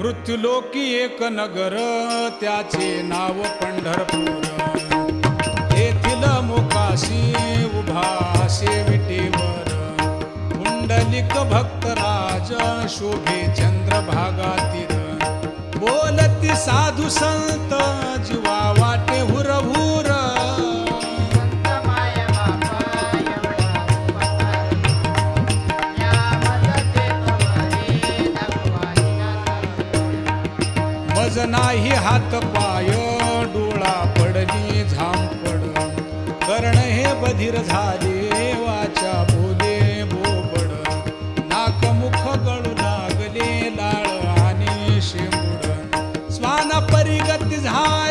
मृत्युलोकी एक नगर त्याचे नाव पंढरपूर. येथील मोकाशी उभा विटेवर पुंडलिक भक्तराज शोभे चंद्रभागातील. बोलती साधू संत जीवा वाटे हुरहुर. मज नाही हात पाय डोळा पडली झांपड. कर्ण हे बधीर झाले वाचा बोले बोबड. नाक मुख गळू लागले लाळ आणि शेंबूड. स्वाना परिगती झाली